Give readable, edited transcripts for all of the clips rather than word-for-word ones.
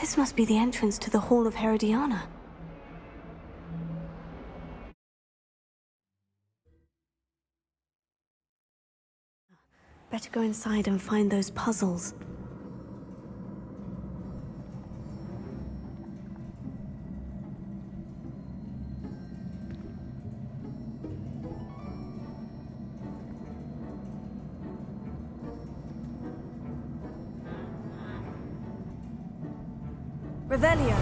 This must be the entrance to the Hall of Herodiana. Better go inside and find those puzzles. Revelio.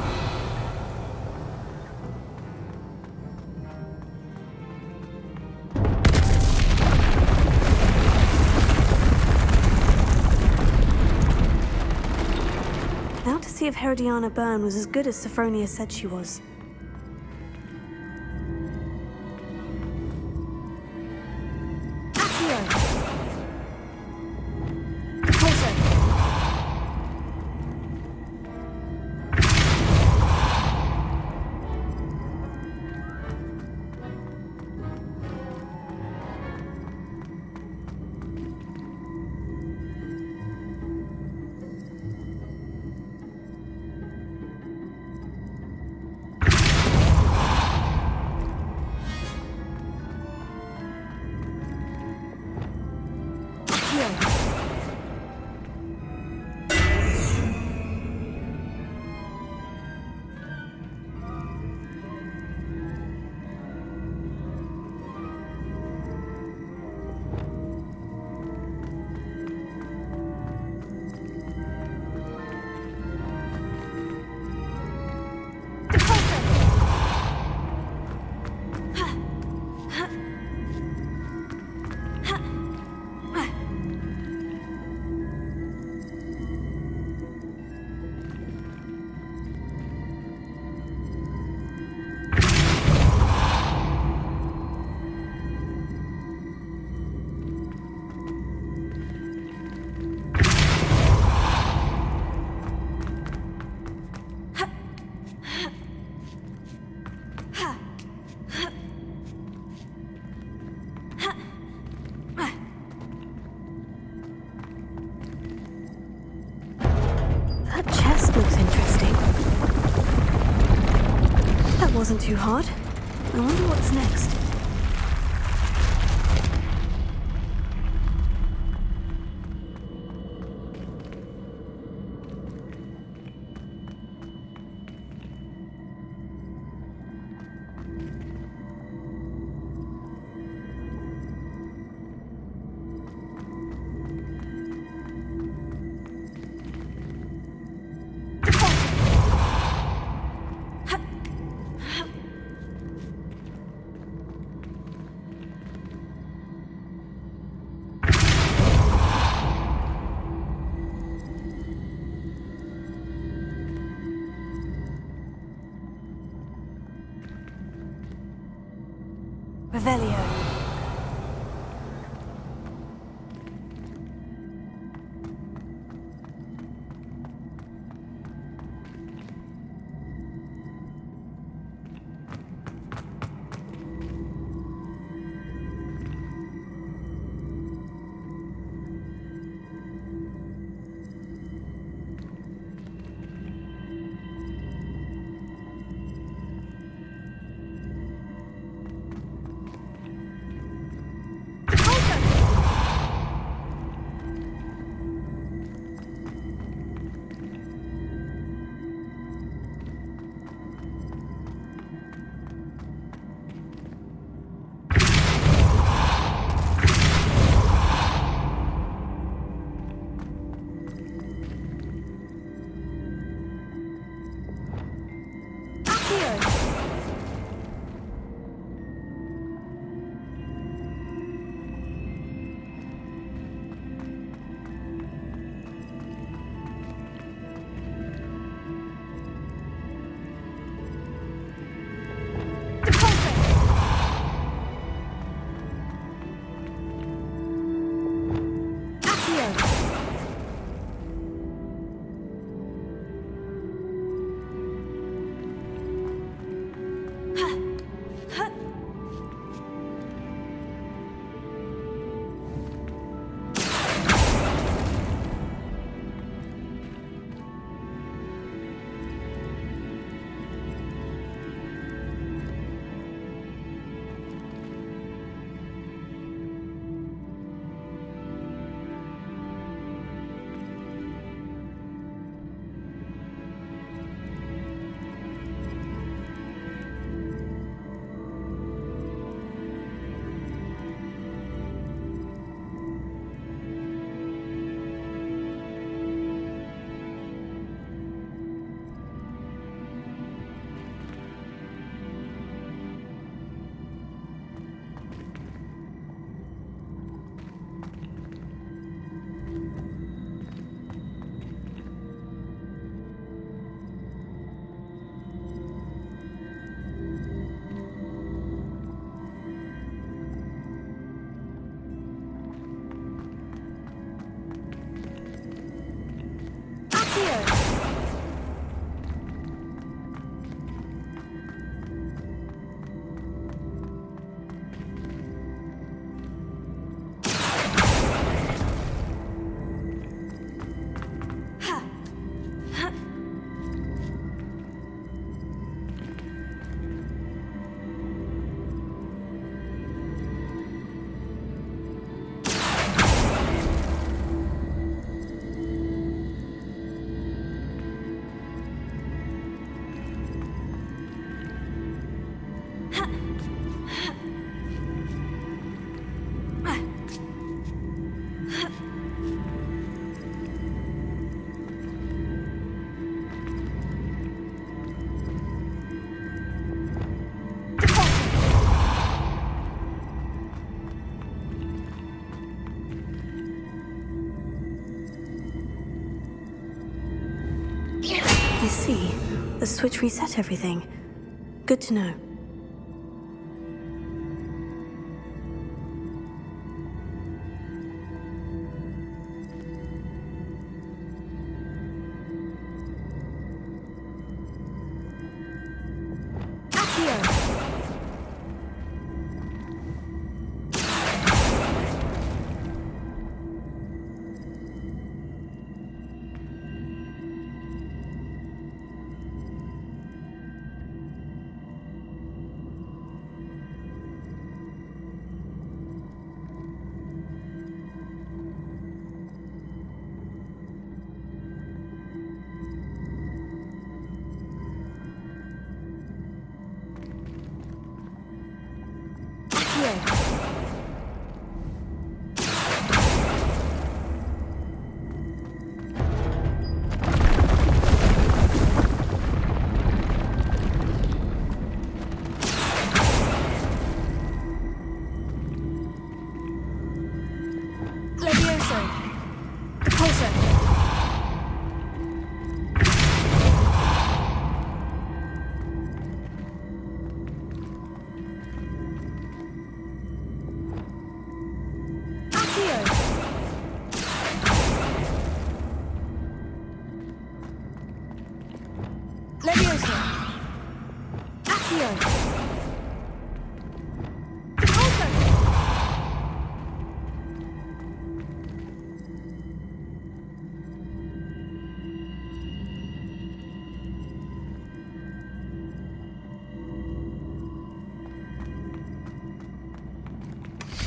Now to see if Herodiana Byrne was as good as Sophronia said she was. Wasn't too hard. I wonder what's next. Revelio. I see. The switch reset everything. Good to know.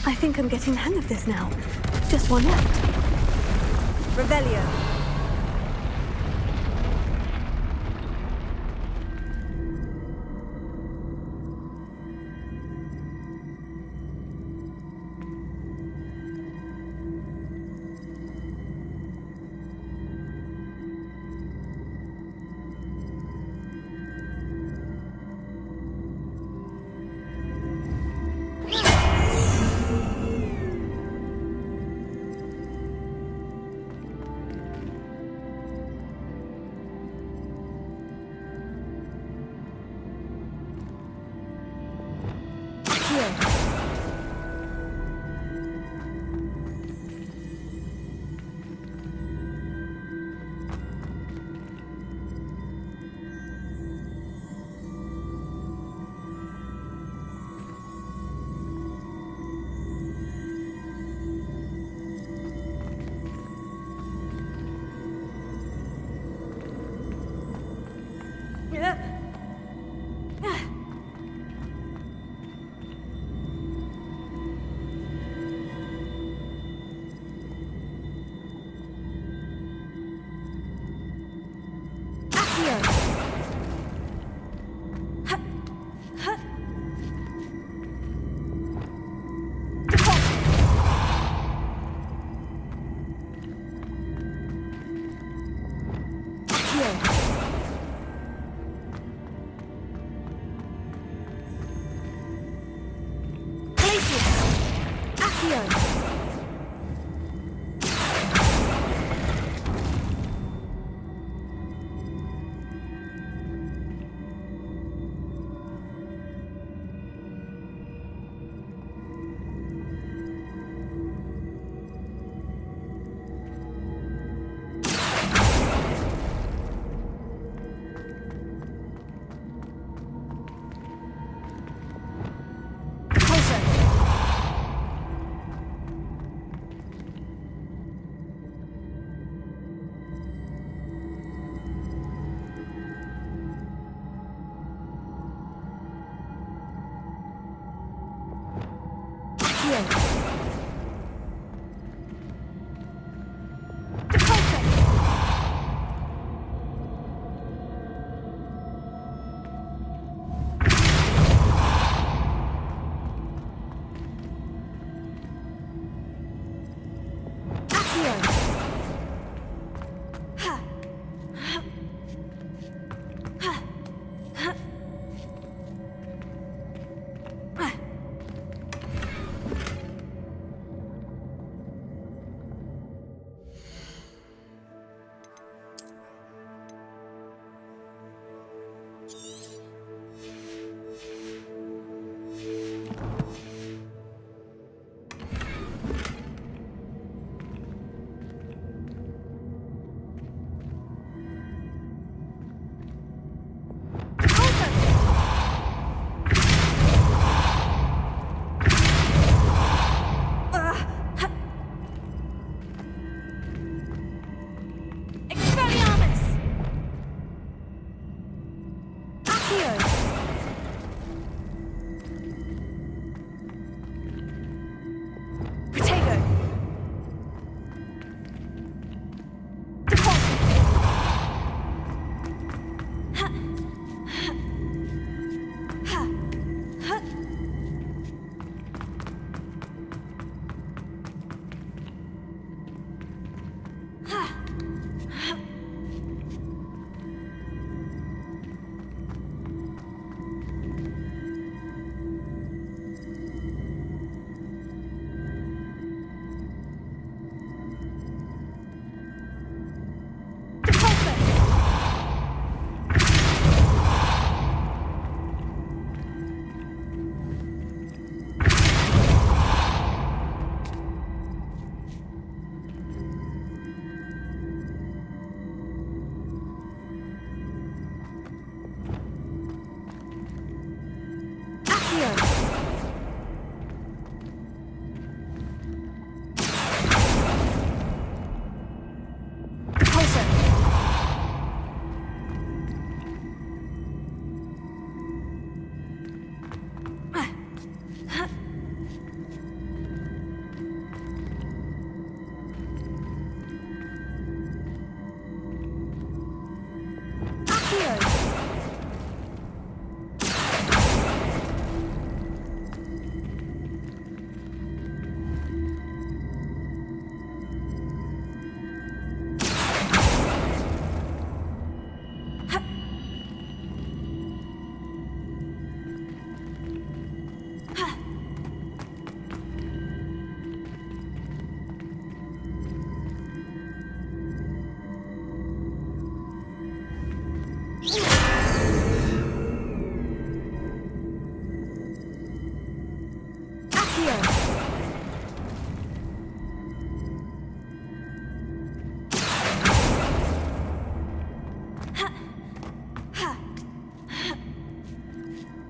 I think I'm getting the hang of this now. Just one left. Revelio.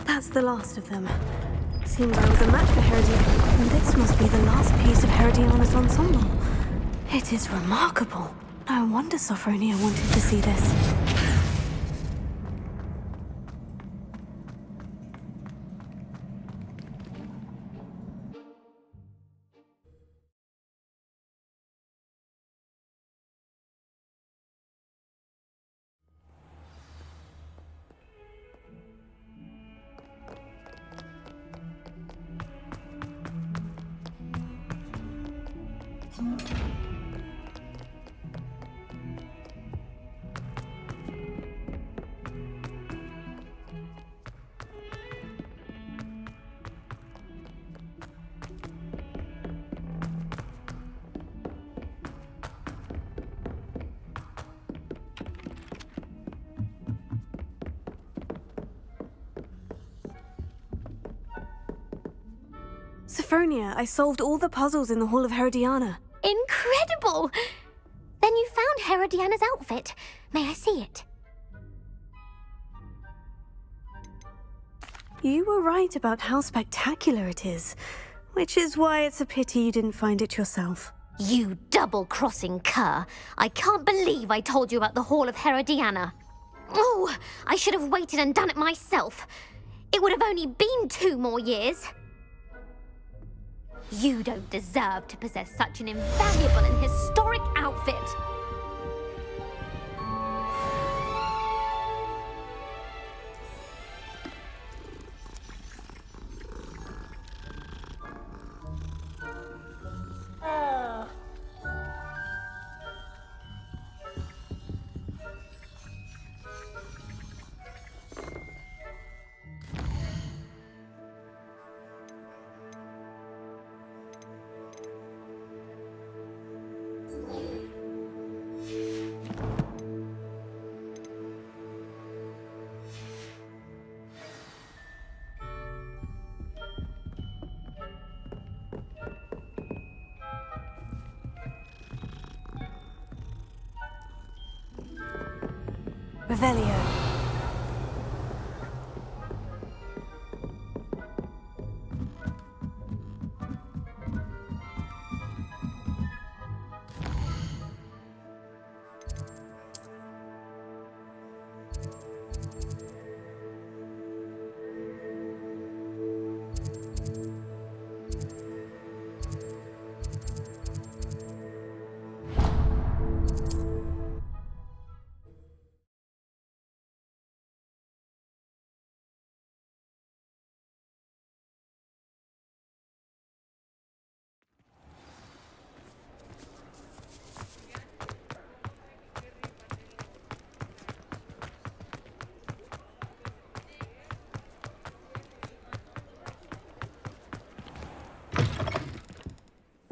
That's the last of them. Seems I was a match for Herodiana, and this must be the last piece of Herodiana's ensemble. It is remarkable. No wonder Sophronia wanted to see this. Sophronia, I solved all the puzzles in the Hall of Herodiana. Incredible! Then you found Herodiana's outfit. May I see it? You were right about how spectacular it is, which is why it's a pity you didn't find it yourself. You double-crossing cur. I can't believe I told you about the Hall of Herodiana. Oh, I should have waited and done it myself. It would have only been 2 more years. You don't deserve to possess such an invaluable and historic outfit. Revelio.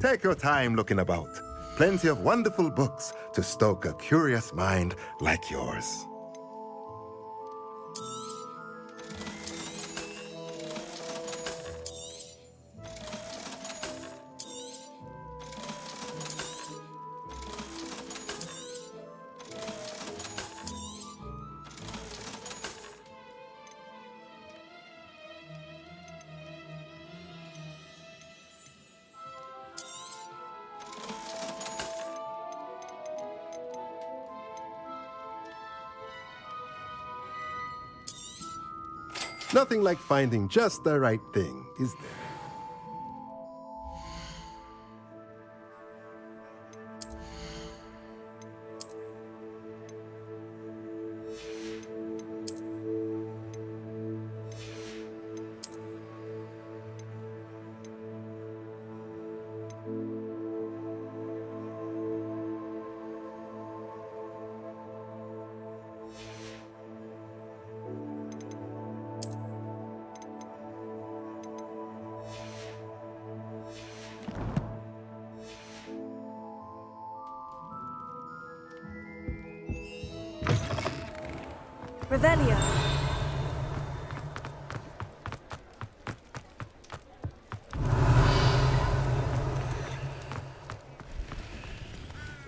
Take your time looking about. Plenty of wonderful books to stoke a curious mind like yours. Nothing like finding just the right thing, is there? Revelio.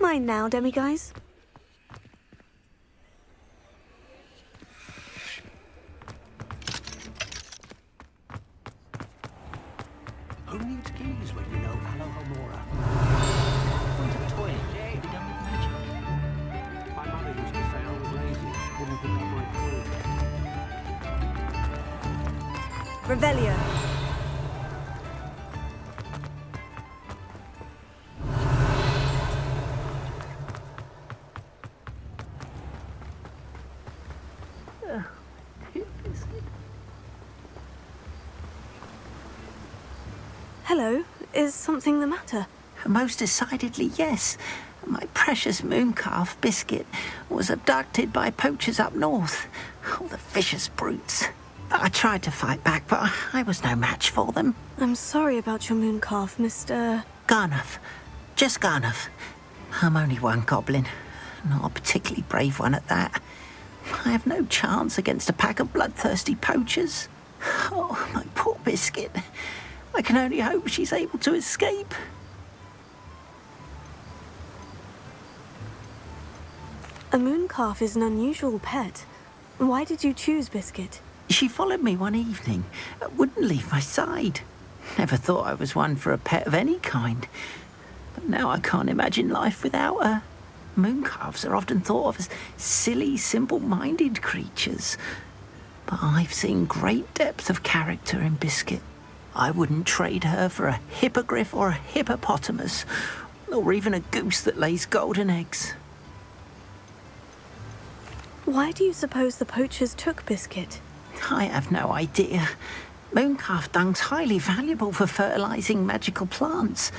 Mine now, demiguise. Who needs keys when you know Alohomora? Went to the toilet. It'd be done with magic. My mother used to say I was lazy. Wouldn't pick up my food. Revelio. Hello, is something the matter? Most decidedly, yes. My precious mooncalf, Biscuit, was abducted by poachers up north. Oh, the vicious brutes. I tried to fight back, but I was no match for them. I'm sorry about your mooncalf, Mr. Garnuff. Just Garnuff. I'm only one goblin. Not a particularly brave one at that. I have no chance against a pack of bloodthirsty poachers. Oh, my poor Biscuit. I can only hope she's able to escape. A mooncalf is an unusual pet. Why did you choose Biscuit? She followed me one evening, wouldn't leave my side. Never thought I was one for a pet of any kind. But now I can't imagine life without her. Mooncalves are often thought of as silly, simple-minded creatures. But I've seen great depth of character in Biscuit. I wouldn't trade her for a hippogriff or a hippopotamus, or even a goose that lays golden eggs. Why do you suppose the poachers took Biscuit? I have no idea. Mooncalf dung's highly valuable for fertilising magical plants.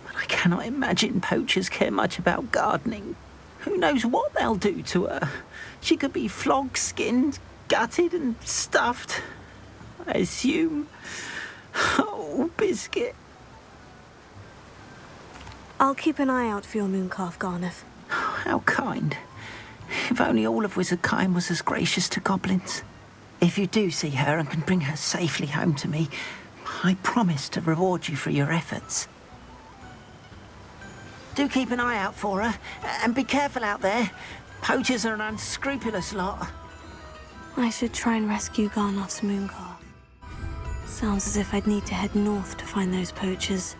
But I cannot imagine poachers care much about gardening. Who knows what they'll do to her? She could be flogged, skinned, gutted and stuffed. I assume. Oh, Biscuit. I'll keep an eye out for your mooncalf, Garnuff. How kind. If only all of Wizardkind was as gracious to goblins. If you do see her and can bring her safely home to me, I promise to reward you for your efforts. Do keep an eye out for her, and be careful out there. Poachers are an unscrupulous lot. I should try and rescue Garnoth's mooncar. Sounds as if I'd need to head north to find those poachers.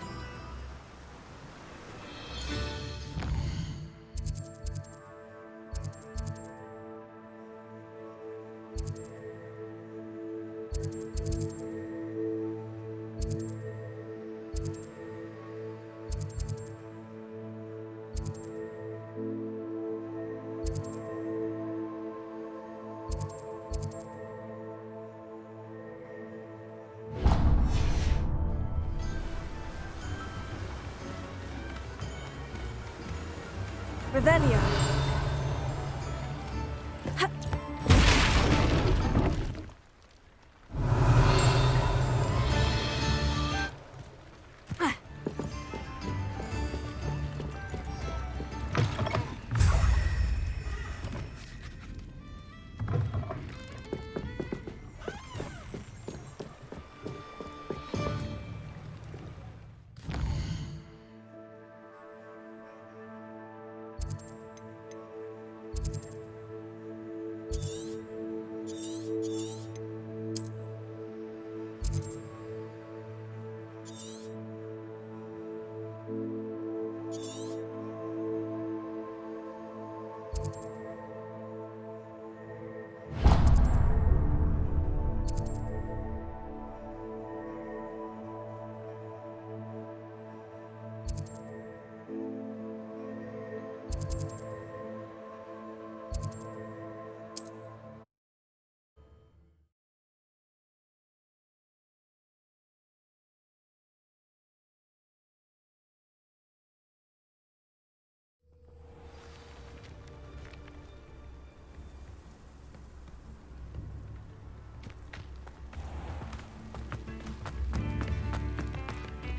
Revelio.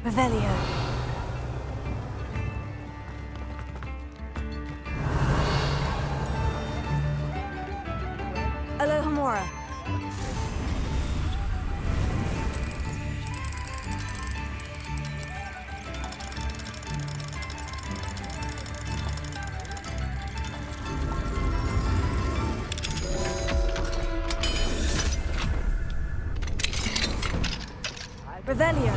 Revelio. Alohomora. Revelio.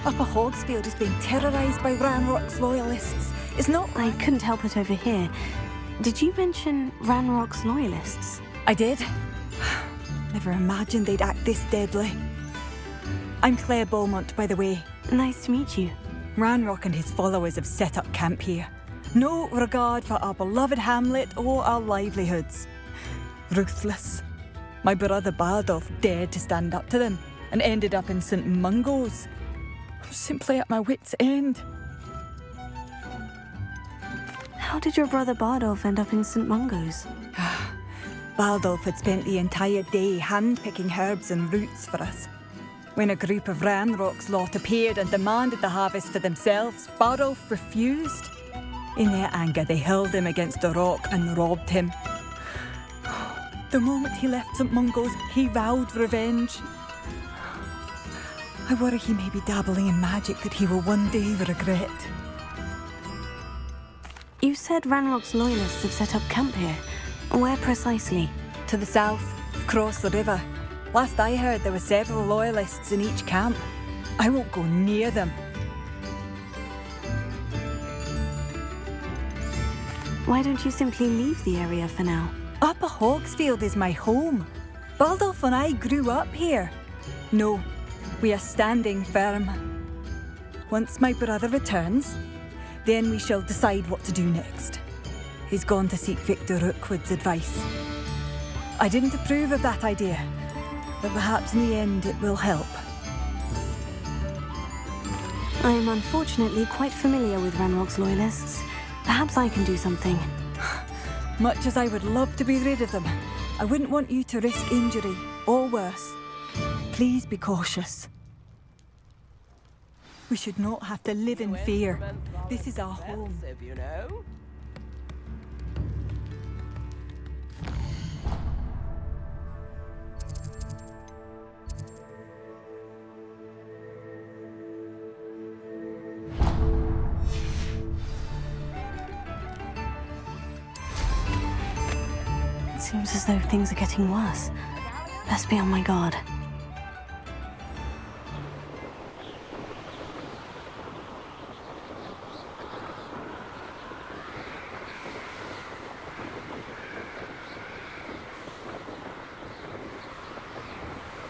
Upper Hogsfield is being terrorised by Ranrock's loyalists. It's not... I couldn't help it over here. Did you mention Ranrock's loyalists? I did. Never imagined they'd act this deadly. I'm Claire Beaumont, by the way. Nice to meet you. Ranrock and his followers have set up camp here. No regard for our beloved hamlet or our livelihoods. Ruthless. My brother Bardolph dared to stand up to them and ended up in St. Mungo's. I'm simply at my wit's end. How did your brother Bardolph end up in St. Mungo's? Bardolph had spent the entire day hand-picking herbs and roots for us. When a group of Ranrock's lot appeared and demanded the harvest for themselves, Bardolph refused. In their anger, they hurled him against a rock and robbed him. The moment he left St. Mungo's, he vowed revenge. I worry he may be dabbling in magic that he will one day regret. You said Ranrock's loyalists have set up camp here. Where precisely? To the south, across the river. Last I heard, there were several loyalists in each camp. I won't go near them. Why don't you simply leave the area for now? Upper Hogsfield is my home. Bardolph and I grew up here. No, we are standing firm. Once my brother returns, then we shall decide what to do next. He's gone to seek Victor Rookwood's advice. I didn't approve of that idea, but perhaps in the end it will help. I am unfortunately quite familiar with Ranrock's loyalists. Perhaps I can do something. Much as I would love to be rid of them, I wouldn't want you to risk injury, or worse. Please be cautious. We should not have to live in fear. This is our home. You know? It seems as though things are getting worse. Best be on my guard.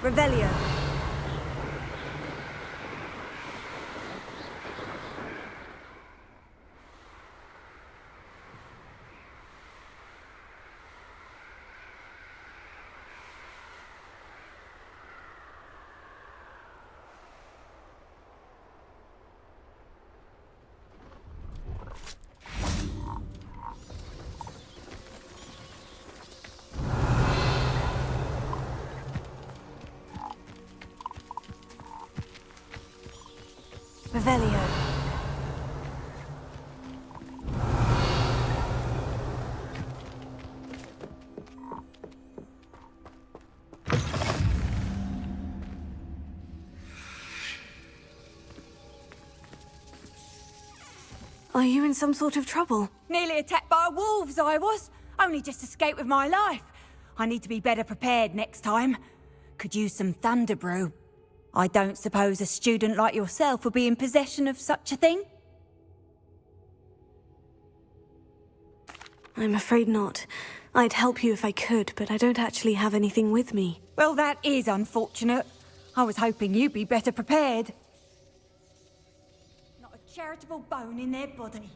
Revelio. Revelio. Are you in some sort of trouble? Nearly attacked by wolves, I was. Only just escaped with my life. I need to be better prepared next time. Could use some thunder brew. I don't suppose a student like yourself would be in possession of such a thing? I'm afraid not. I'd help you if I could, but I don't actually have anything with me. Well, that is unfortunate. I was hoping you'd be better prepared. Not a charitable bone in their body.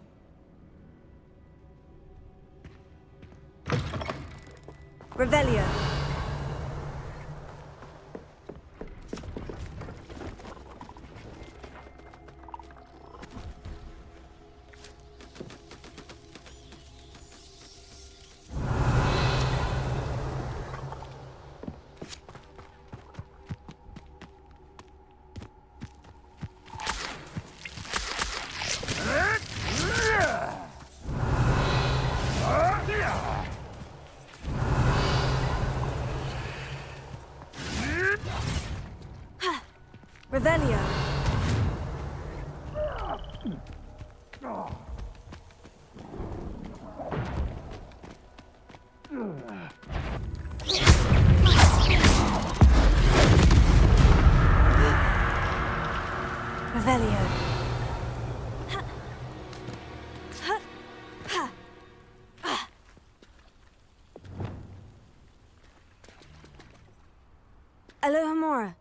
Revelio. Revelio. Revelio. Alohomora.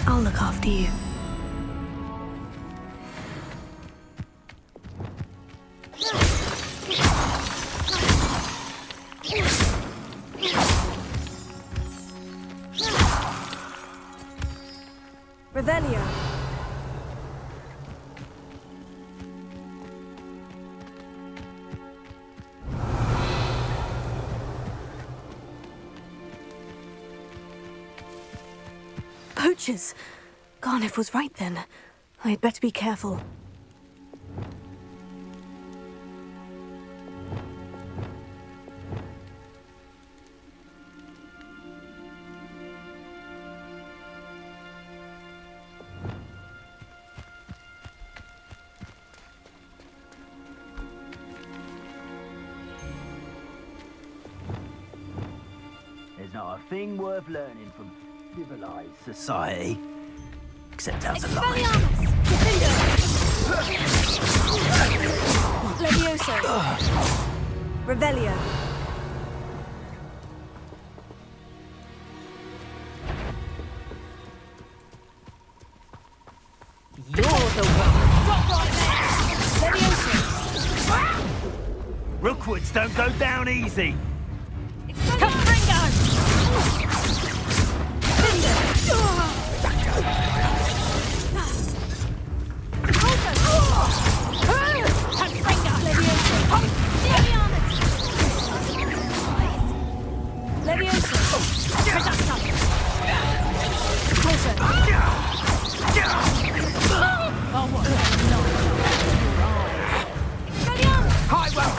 I'll look after you. Revelio. Poachers! Garniff was right then. I'd better be careful. There's not a thing worth learning from civilized society, except how to lie. Levioso. Revelio. You're the one. Stop right there! Levioso. Rookwoods don't go down easy. I won't go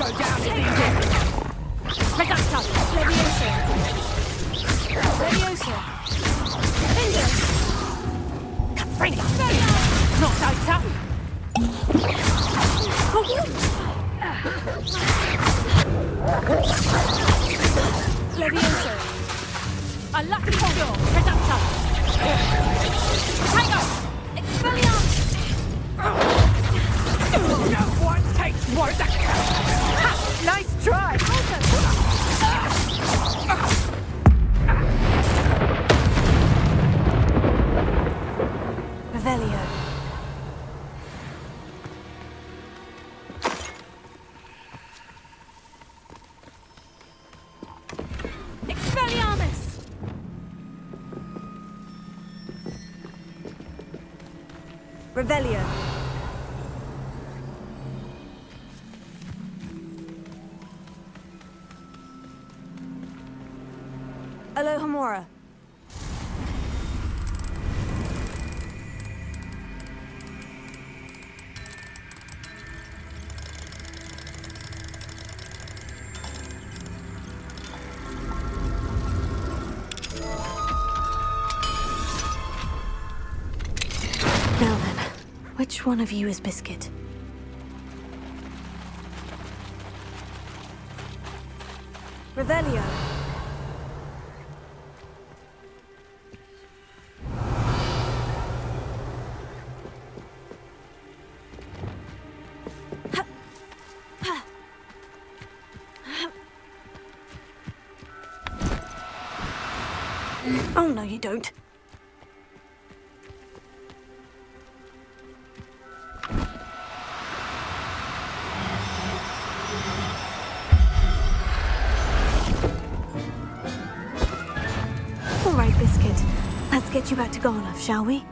down Levioso. A lucky condor. Reductor. Tango. Expelliarmus. No one takes more than Nice try. Revelio. Expelliarmus. Revelio. Alohomora. Now then, which one of you is Biscuit? Revelio. Oh, no, you don't. All right, Biscuit. Let's get you back to Garnoff, shall we?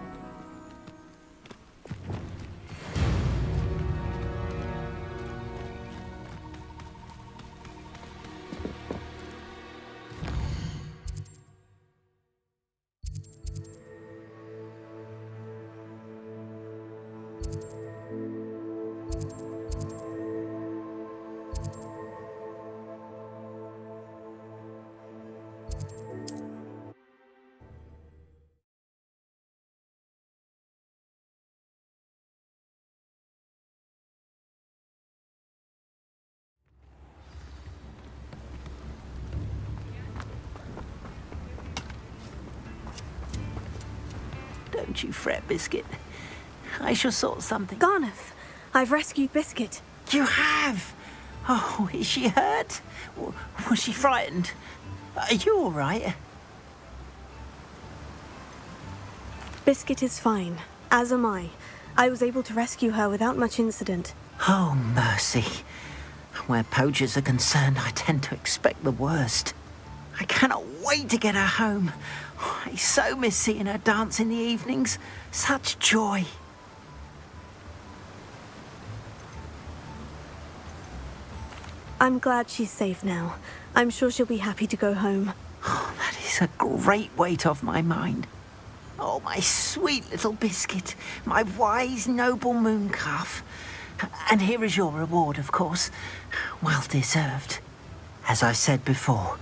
Don't you fret, Biscuit. I shall sort something. Garnoff, I've rescued Biscuit. You have? Oh, is she hurt? Was she frightened? Are you all right? Biscuit is fine, as am I. I was able to rescue her without much incident. Oh, mercy. Where poachers are concerned, I tend to expect the worst. I cannot wait to get her home. I so miss seeing her dance in the evenings. Such joy. I'm glad she's safe now. I'm sure she'll be happy to go home. Oh, that is a great weight off my mind. Oh, my sweet little biscuit, my wise, noble moon calf. And here is your reward, of course. Well deserved. As I said before,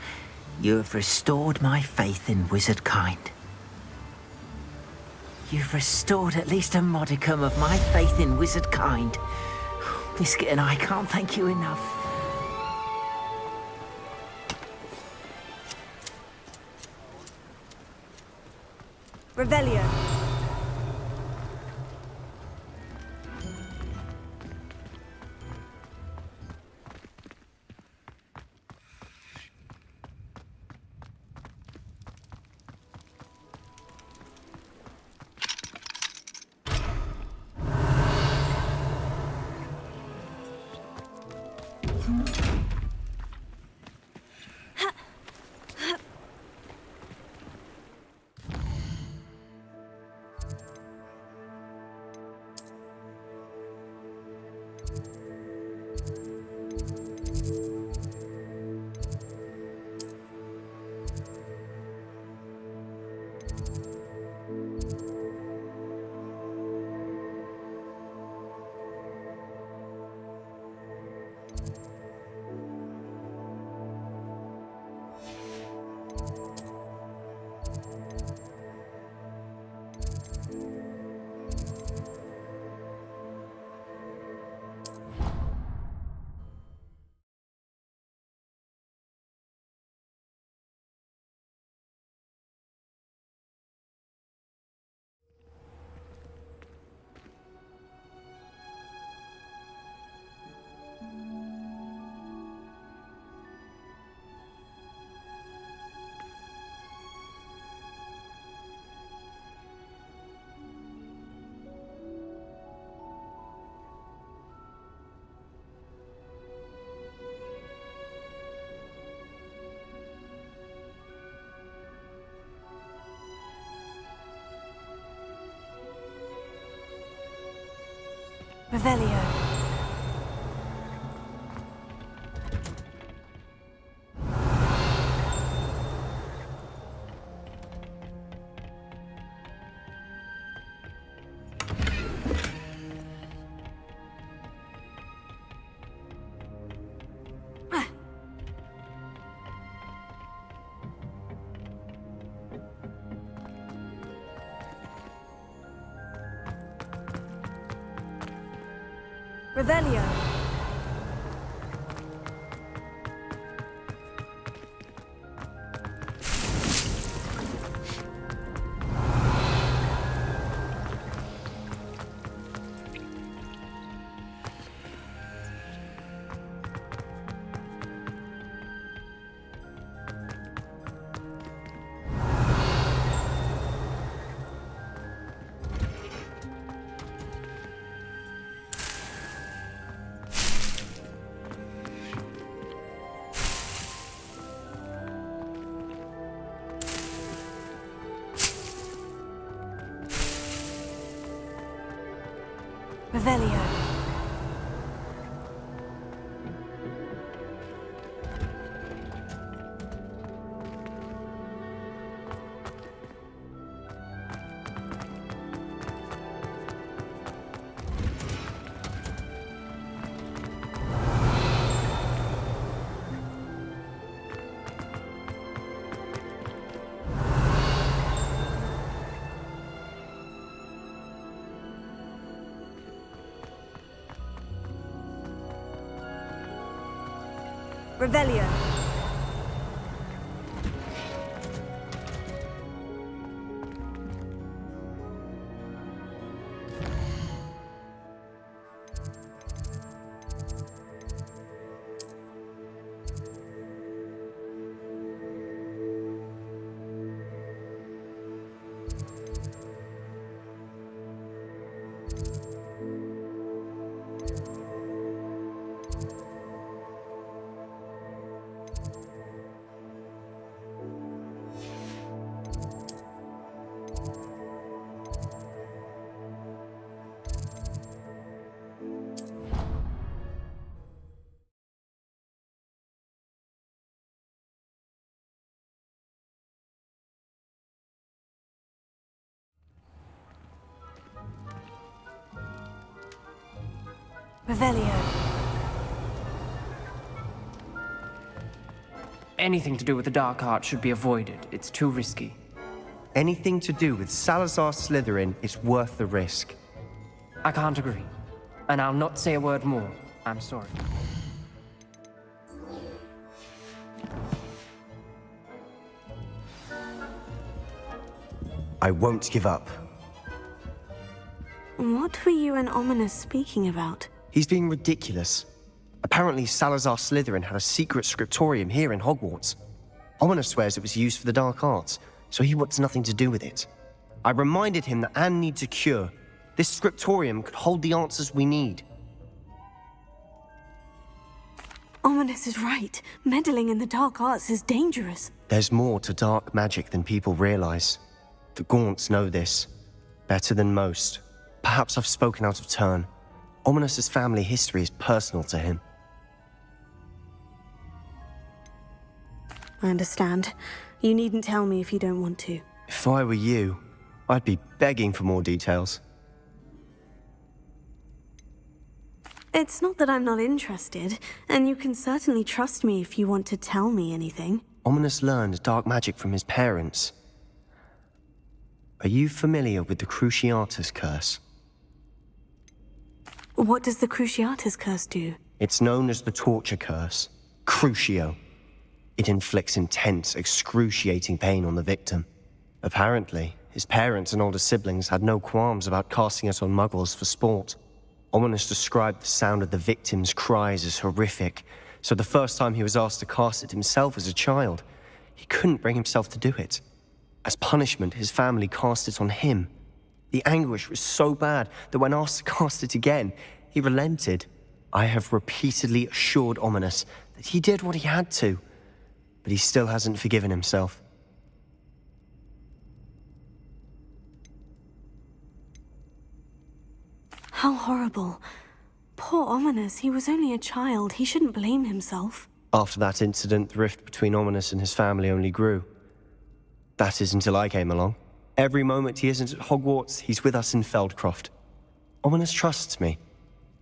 you have restored my faith in wizard kind. You've restored at least a modicum of my faith in wizard kind. Biscuit and I can't thank you enough. Revelio. Revelio. Revelio. Revelio. Revelio. Revelio. Anything to do with the dark art should be avoided. It's too risky. Anything to do with Salazar Slytherin is worth the risk. I can't agree. And I'll not say a word more. I'm sorry. I won't give up. What were you and Ominous speaking about? He's being ridiculous. Apparently, Salazar Slytherin had a secret scriptorium here in Hogwarts. Ominous swears it was used for the dark arts, so he wants nothing to do with it. I reminded him that Anne needs a cure. This scriptorium could hold the answers we need. Ominous is right. Meddling in the dark arts is dangerous. There's more to dark magic than people realize. The Gaunts know this, better than most. Perhaps I've spoken out of turn. Ominous's family history is personal to him. I understand. You needn't tell me if you don't want to. If I were you, I'd be begging for more details. It's not that I'm not interested, and you can certainly trust me if you want to tell me anything. Ominous learned dark magic from his parents. Are you familiar with the Cruciatus Curse? What does the Cruciatus Curse do? It's known as the Torture Curse, Crucio. It inflicts intense, excruciating pain on the victim. Apparently, his parents and older siblings had no qualms about casting it on muggles for sport. Ominous described the sound of the victim's cries as horrific, so the first time he was asked to cast it himself as a child, he couldn't bring himself to do it. As punishment, his family cast it on him. The anguish was so bad that when asked to cast it again, he relented. I have repeatedly assured Ominous that he did what he had to, but he still hasn't forgiven himself. How horrible. Poor Ominous, he was only a child. He shouldn't blame himself. After that incident, the rift between Ominous and his family only grew. That is until I came along. Every moment he isn't at Hogwarts, he's with us in Feldcroft. Ominous trusts me.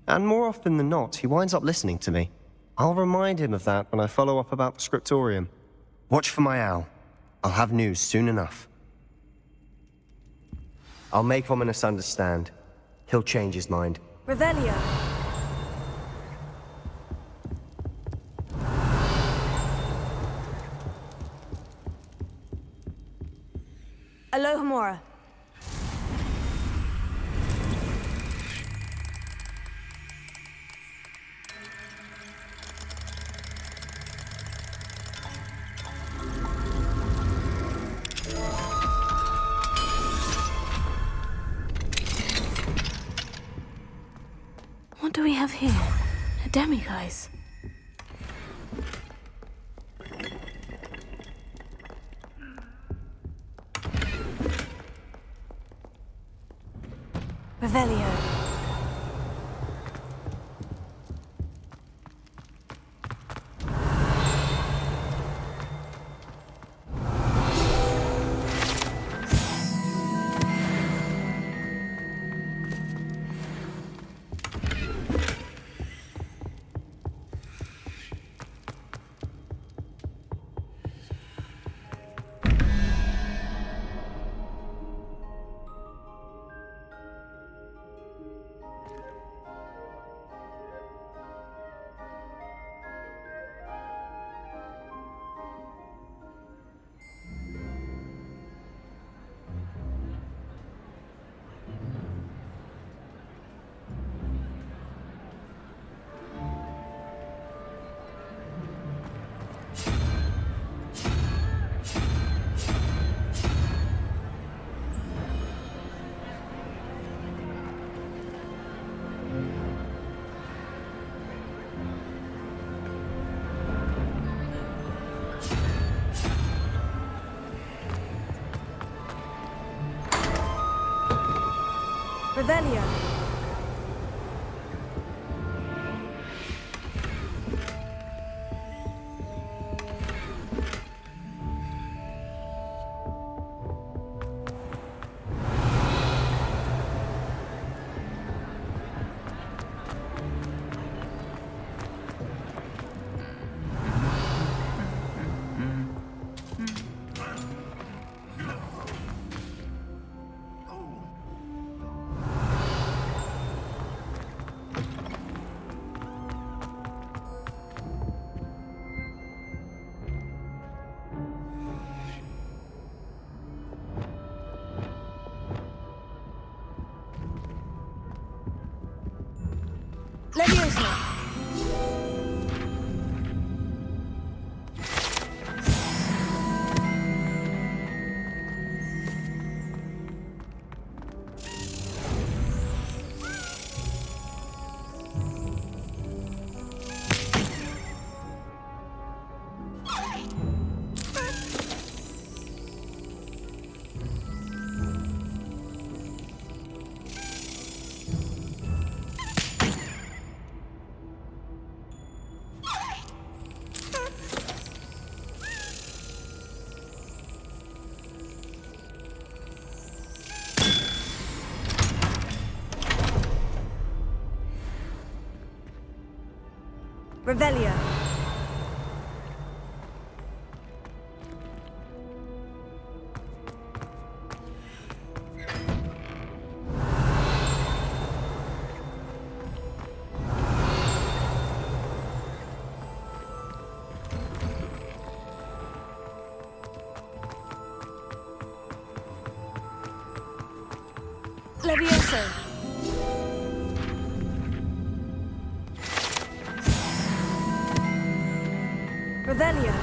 And more often than not, he winds up listening to me. I'll remind him of that when I follow up about the scriptorium. Watch for my owl. I'll have news soon enough. I'll make Ominous understand. He'll change his mind. Revelio. Alohomora. What do we have here? A demiguise. Revelio. Revelio. Leviosa! Revelio. Levioso. Revelio.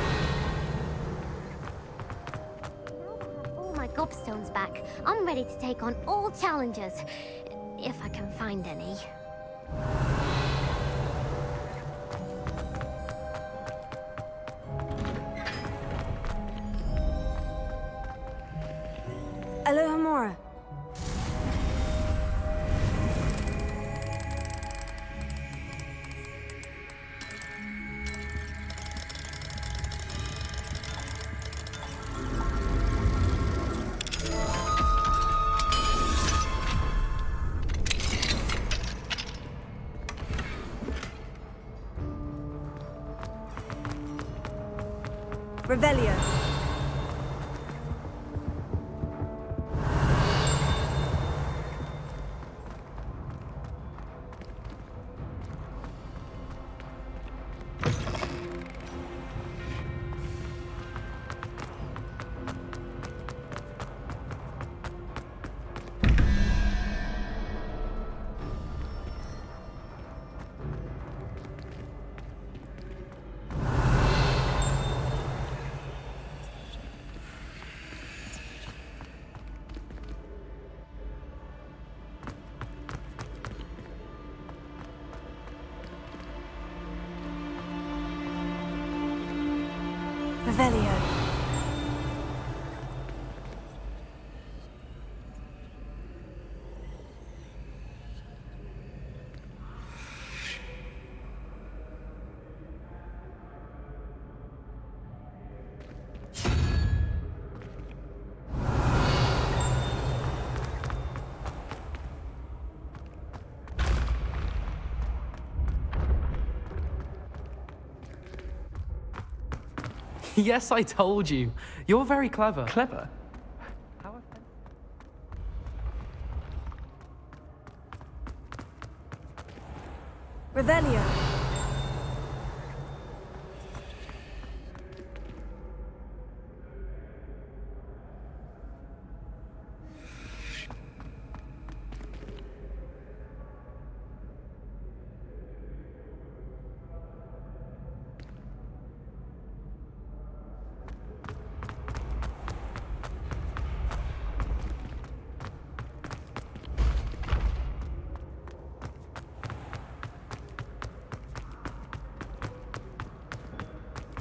All my gobstones back. I'm ready to take on all challenges. If I can find any. Alohomora. Revelio. Revelio. Yes, I told you. You're very clever. Clever? How Revelio.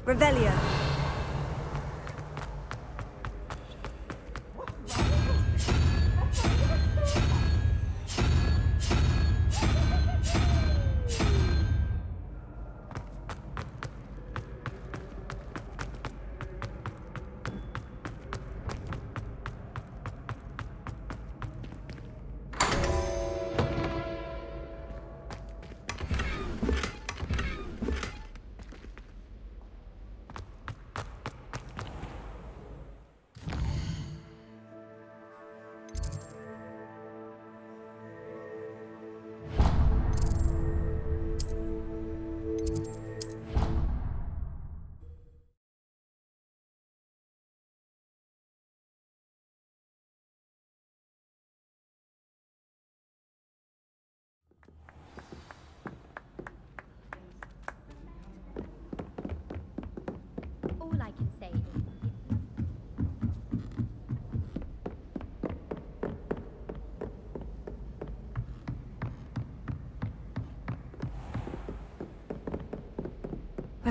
Revelio.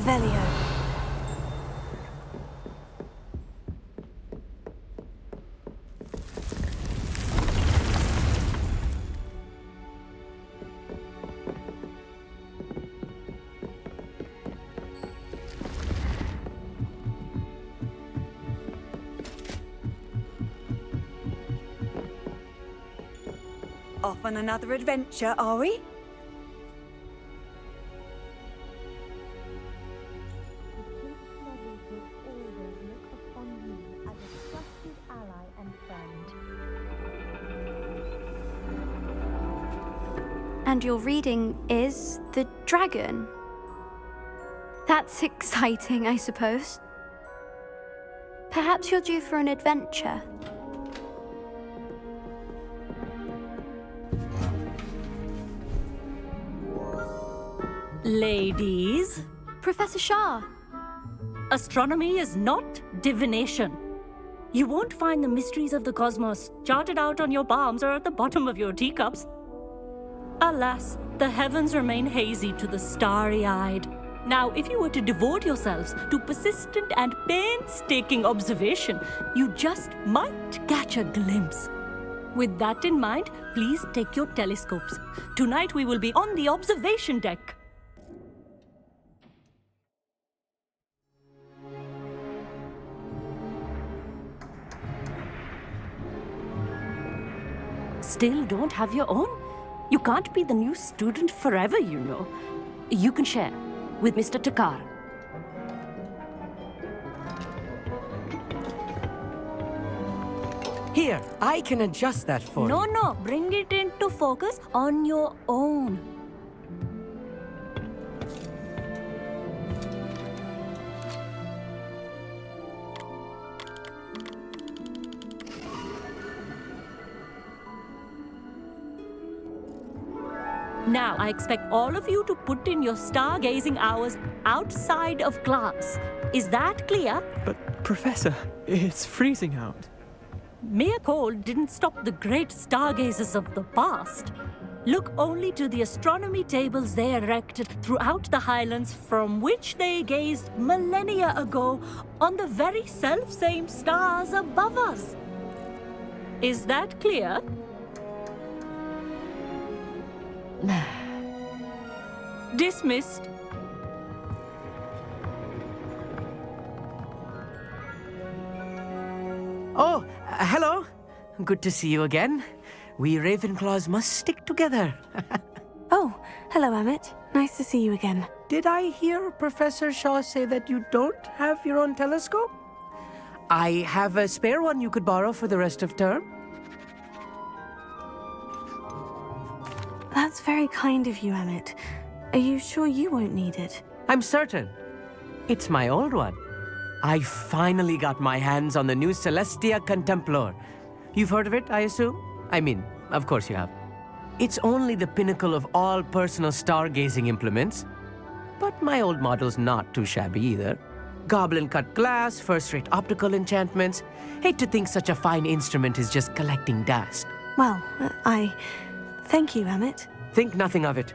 Revelio. Off on another adventure, are we? And your reading is The Dragon. That's exciting, I suppose. Perhaps you're due for an adventure. Ladies, Professor Shah. astronomy is not divination. You won't find the mysteries of the cosmos charted out on your palms or at the bottom of your teacups. Alas, the heavens remain hazy to the starry-eyed. Now, if you were to devote yourselves to persistent and painstaking observation, you just might catch a glimpse. With that in mind, please take your telescopes. Tonight we will be on the observation deck. Still don't have your own? You can't be the new student forever, you know. You can share with Mr. Takar. Here, I can adjust that for you. No, bring it into focus on your own. Now, I expect all of you to put in your stargazing hours outside of class. Is that clear? But, Professor, it's freezing out. Mere cold didn't stop the great stargazers of the past. Look only to the astronomy tables they erected throughout the highlands from which they gazed millennia ago on the very self-same stars above us. Is that clear? Dismissed. Oh, hello. Good to see you again. We Ravenclaws must stick together. Oh, hello, Amit. Nice to see you again. Did I hear Professor Shaw say that you don't have your own telescope? I have a spare one you could borrow for the rest of term. That's very kind of you, Amit. Are you sure you won't need it? I'm certain. It's my old one. I finally got my hands on the new Celestia Contemplor. You've heard of it, I assume? I mean, of course you have. It's only the pinnacle of all personal stargazing implements. But my old model's not too shabby either. Goblin-cut glass, first-rate optical enchantments. Hate to think such a fine instrument is just collecting dust. Well, thank you, Amit. Think nothing of it.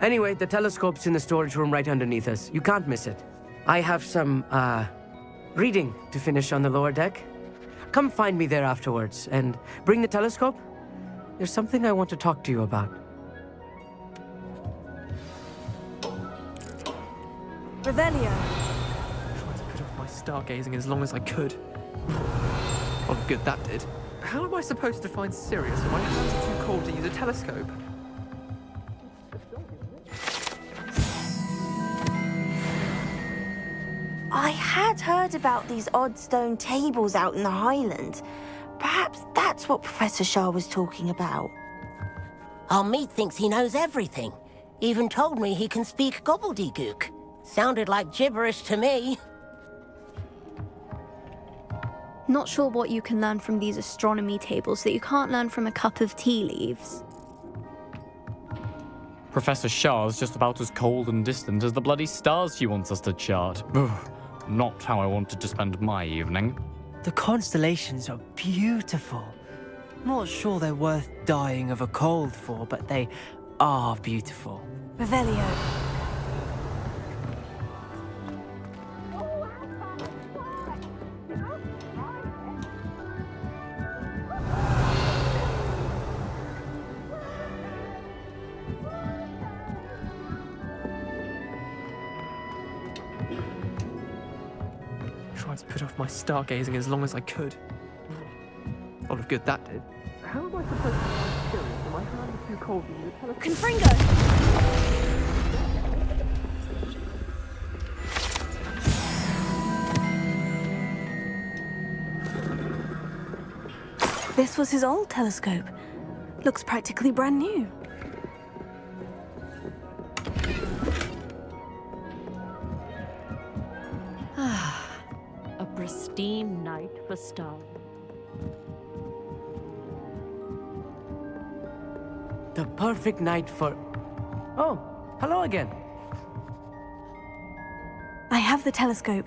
Anyway, the telescope's in the storage room right underneath us. You can't miss it. I have some, reading to finish on the lower deck. Come find me there afterwards, and bring the telescope. There's something I want to talk to you about. Revelio. Tried to put off my stargazing as long as I could. A lot of good that did. How am I supposed to find Sirius when my hands are too cold to use a telescope? I had heard about these odd stone tables out in the Highlands. Perhaps that's what Professor Shah was talking about. Our meat thinks he knows everything. Even told me he can speak gobbledygook. Sounded like gibberish to me. Not sure what you can learn from these astronomy tables that you can't learn from a cup of tea leaves. Professor Shah's just about as cold and distant as the bloody stars she wants us to chart. Ugh, not how I wanted to spend my evening. The constellations are beautiful. Not sure they're worth dying of a cold for, but they are beautiful. Revelio. put off my stargazing as long as I could. A lot of good that did. How am I supposed to find Sirius when my hand is too cold for you to tell us? Confringo! This was his old telescope. Looks practically brand new. A pristine night for stars. The perfect night for... Oh, hello again. I have the telescope.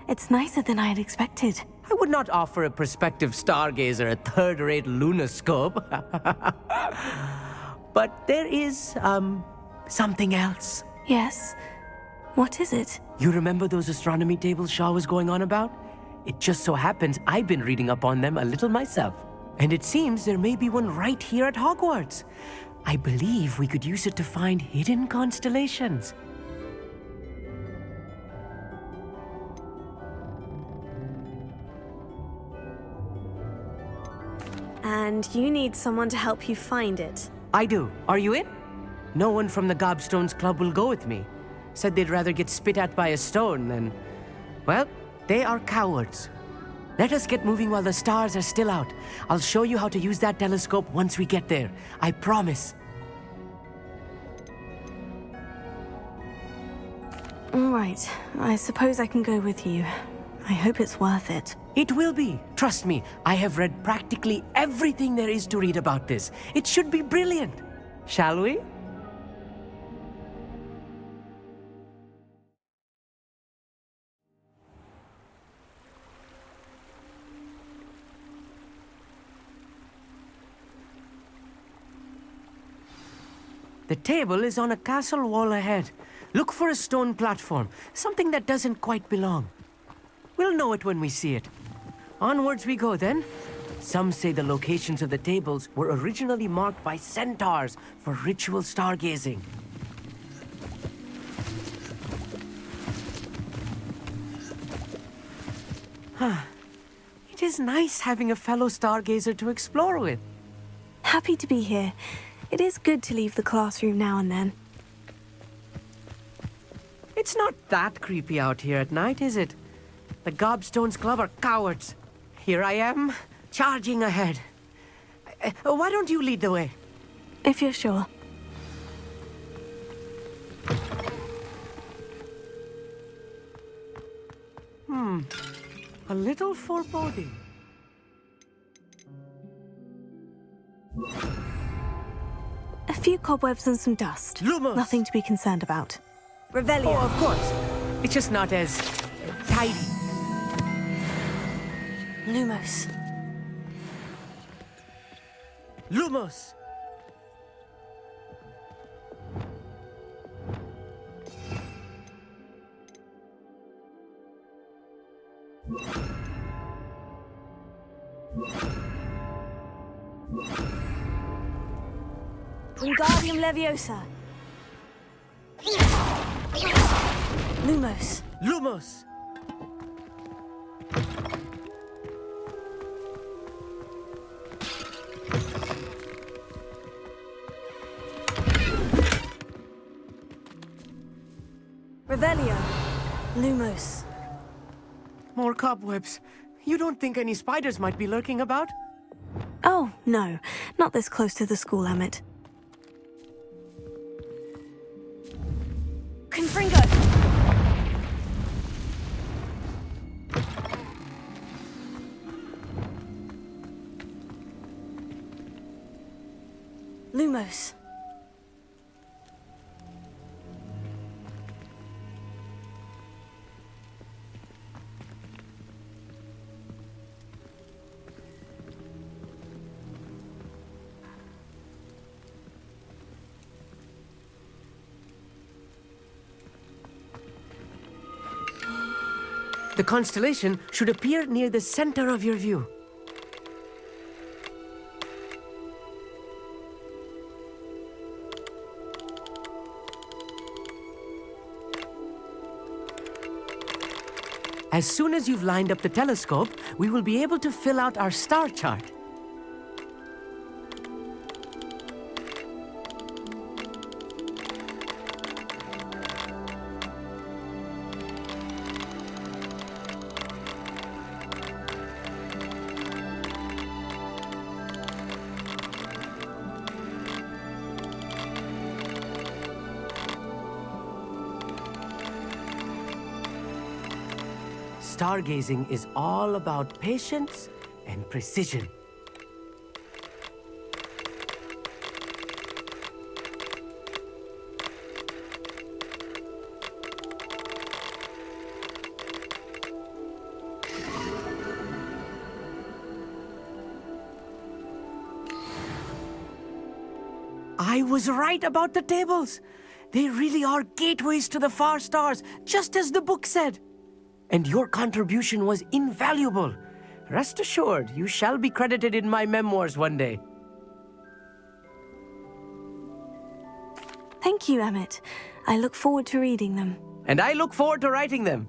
It's nicer than I had expected. I would not offer a prospective stargazer a third-rate lunoscope. But there is, something else. Yes? What is it? You remember those astronomy tables Shaw was going on about? It just so happens I've been reading up on them a little myself. And it seems there may be one right here at Hogwarts. I believe we could use it to find hidden constellations. And you need someone to help you find it. I do. Are you in? No one from the Gobstones Club will go with me. Said they'd rather get spit at by a stone than... Well, they are cowards. Let us get moving while the stars are still out. I'll show you how to use that telescope once we get there. I promise. All right. I suppose I can go with you. I hope it's worth it. It will be. Trust me, I have read practically everything there is to read about this. It should be brilliant. Shall we? The table is on a castle wall ahead. Look for a stone platform, something that doesn't quite belong. We'll know it when we see it. Onwards we go then. Some say the locations of the tables were originally marked by centaurs for ritual stargazing. It is nice having a fellow stargazer to explore with. Happy to be here. It is good to leave the classroom now and then. It's not that creepy out here at night, is it? The Gobstones Club are cowards. Here I am, charging ahead. Why don't you lead the way? If you're sure. A little foreboding. A few cobwebs and some dust. Lumos! Nothing to be concerned about. Revelio. Oh, of course. It's just not as tidy. Lumos. Lumos! Wingardium Leviosa. Lumos. Lumos! Revelio. Lumos. More cobwebs. You don't think any spiders might be lurking about? Oh, no. Not this close to the school limit. Confringo! Lumos. The constellation should appear near the center of your view. As soon as you've lined up the telescope, we will be able to fill out our star chart. Stargazing is all about patience and precision. I was right about the tables. They really are gateways to the far stars, just as the book said. And your contribution was invaluable. Rest assured, you shall be credited in my memoirs one day. Thank you, Emmett. I look forward to reading them. And I look forward to writing them.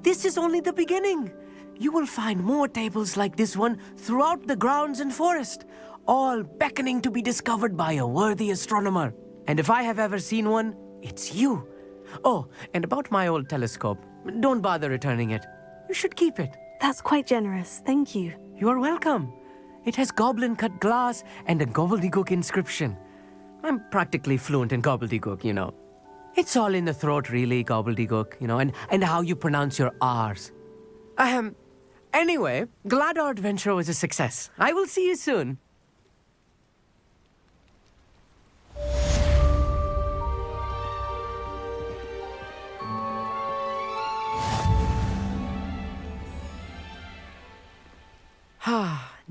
This is only the beginning. You will find more tables like this one throughout the grounds and forest, all beckoning to be discovered by a worthy astronomer. And if I have ever seen one, it's you. Oh, and about my old telescope. Don't bother returning it. You should keep it. That's quite generous. Thank you. You are welcome. It has goblin-cut glass and a gobbledygook inscription. I'm practically fluent in gobbledygook, you know. It's all in the throat, really, gobbledygook, you know, and how you pronounce your R's. Anyway, glad our adventure was a success. I will see you soon.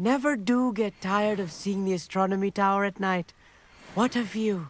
Never do get tired of seeing the astronomy tower at night. What a view.